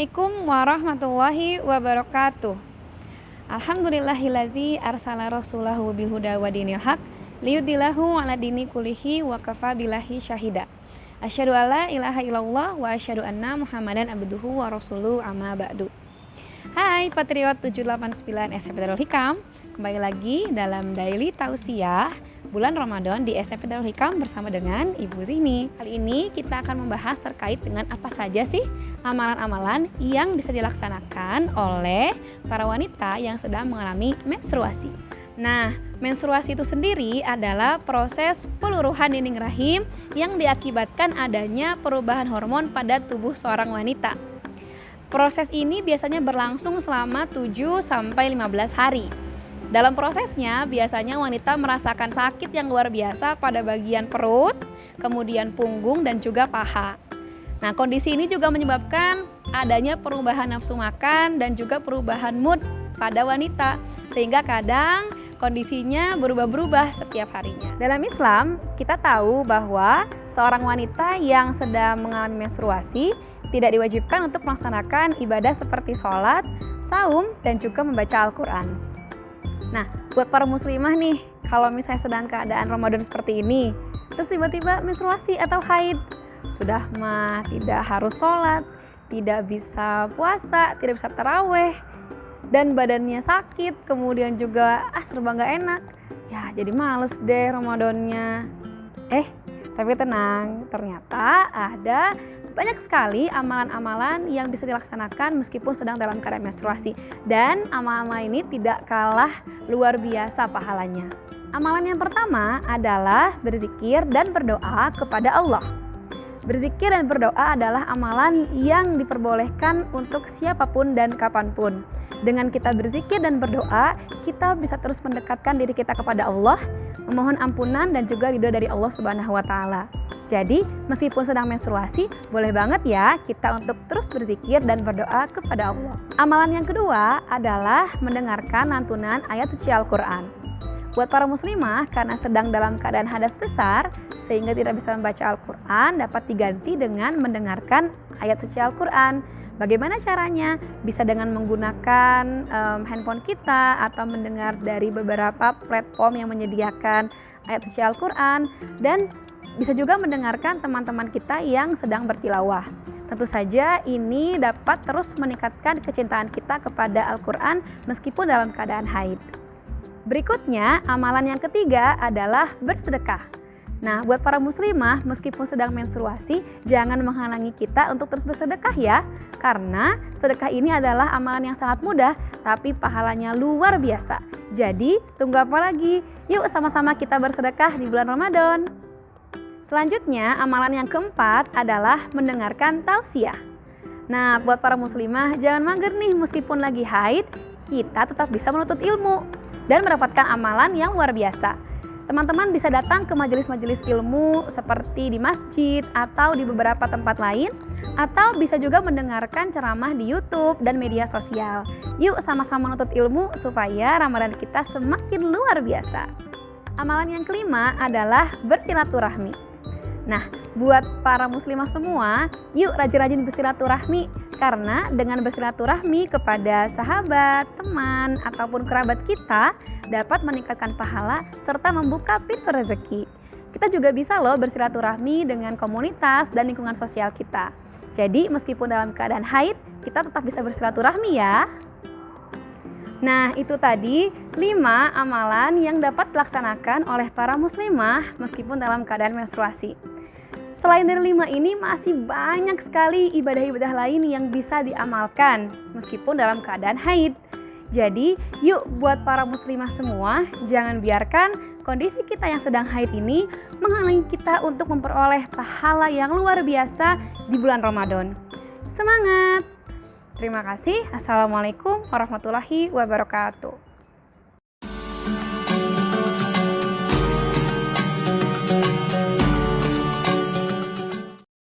Assalamualaikum warahmatullahi wabarakatuh. Alhamdulillahillazi arsala rasulahu bilhuda wa dinil haq liyudillahu ala dini kulihi wa kafa billahi syahida. Asyhadu alla ilaha illallah wa asyhadu anna Muhammadan abduhu wa rasuluhu amma ba'du. Hai Patriot 789 SMP Darul Hikam. Kembali lagi dalam Daily Tausiah bulan Ramadan di SMP Darul Hikam bersama dengan Ibu Zihni. Kali ini kita akan membahas terkait dengan apa saja sih amalan-amalan yang bisa dilaksanakan oleh para wanita yang sedang mengalami menstruasi. Nah, menstruasi itu sendiri adalah proses peluruhan dinding rahim yang diakibatkan adanya perubahan hormon pada tubuh seorang wanita. Proses ini biasanya berlangsung selama 7-15 hari. Dalam prosesnya, biasanya wanita merasakan sakit yang luar biasa pada bagian perut, kemudian punggung, dan juga paha. Nah, kondisi ini juga menyebabkan adanya perubahan nafsu makan dan juga perubahan mood pada wanita, sehingga kadang kondisinya berubah-berubah setiap harinya. Dalam Islam, kita tahu bahwa seorang wanita yang sedang mengalami menstruasi tidak diwajibkan untuk melaksanakan ibadah seperti sholat, saum, dan juga membaca Al-Quran. Nah, buat para muslimah nih, kalau misalnya sedang keadaan Ramadan seperti ini, terus tiba-tiba menstruasi atau haid, sudah mah tidak harus sholat, tidak bisa puasa, tidak bisa taraweh, dan badannya sakit, kemudian juga serba gak enak, ya jadi males deh Ramadannya. Tapi tenang, ternyata ada banyak sekali amalan-amalan yang bisa dilaksanakan meskipun sedang dalam keadaan menstruasi. Dan amalan-amalan ini tidak kalah luar biasa pahalanya. Amalan yang pertama adalah berzikir dan berdoa kepada Allah. Berzikir dan berdoa adalah amalan yang diperbolehkan untuk siapapun dan kapanpun. Dengan kita berzikir dan berdoa, kita bisa terus mendekatkan diri kita kepada Allah, memohon ampunan dan juga ridho dari Allah Subhanahu wa Ta'ala. Jadi, meskipun sedang menstruasi, boleh banget ya kita untuk terus berzikir dan berdoa kepada Allah. Amalan yang kedua adalah mendengarkan lantunan ayat suci Al-Quran. Buat para muslimah, karena sedang dalam keadaan hadas besar, sehingga tidak bisa membaca Al-Quran, dapat diganti dengan mendengarkan ayat suci Al-Quran. Bagaimana caranya? Bisa dengan menggunakan handphone kita atau mendengar dari beberapa platform yang menyediakan ayat suci Al-Quran, dan bisa juga mendengarkan teman-teman kita yang sedang bertilawah. Tentu saja ini dapat terus meningkatkan kecintaan kita kepada Al-Quran meskipun dalam keadaan haid. Berikutnya, amalan yang ketiga adalah bersedekah. Nah, buat para muslimah, meskipun sedang menstruasi, jangan menghalangi kita untuk terus bersedekah ya. Karena sedekah ini adalah amalan yang sangat mudah, tapi pahalanya luar biasa. Jadi, tunggu apa lagi? Yuk sama-sama kita bersedekah di bulan Ramadan. Selanjutnya, amalan yang keempat adalah mendengarkan tausiah. Nah, buat para muslimah, jangan mager nih, meskipun lagi haid, kita tetap bisa menuntut ilmu dan mendapatkan amalan yang luar biasa. Teman-teman bisa datang ke majelis-majelis ilmu seperti di masjid atau di beberapa tempat lain, atau bisa juga mendengarkan ceramah di YouTube dan media sosial. Yuk sama-sama menuntut ilmu supaya Ramadan kita semakin luar biasa. Amalan yang kelima adalah bersilaturahmi. Nah, buat para muslimah semua, yuk rajin-rajin bersilaturahmi, karena dengan bersilaturahmi kepada sahabat, teman, ataupun kerabat kita dapat meningkatkan pahala serta membuka pintu rezeki. Kita juga bisa loh bersilaturahmi dengan komunitas dan lingkungan sosial kita. Jadi meskipun dalam keadaan haid, kita tetap bisa bersilaturahmi ya. Nah, itu tadi 5 amalan yang dapat dilaksanakan oleh para muslimah meskipun dalam keadaan menstruasi. Selain dari 5 ini, masih banyak sekali ibadah-ibadah lain yang bisa diamalkan meskipun dalam keadaan haid. Jadi, yuk buat para muslimah semua, jangan biarkan kondisi kita yang sedang haid ini menghalangi kita untuk memperoleh pahala yang luar biasa di bulan Ramadan. Semangat! Terima kasih. Assalamualaikum warahmatullahi wabarakatuh.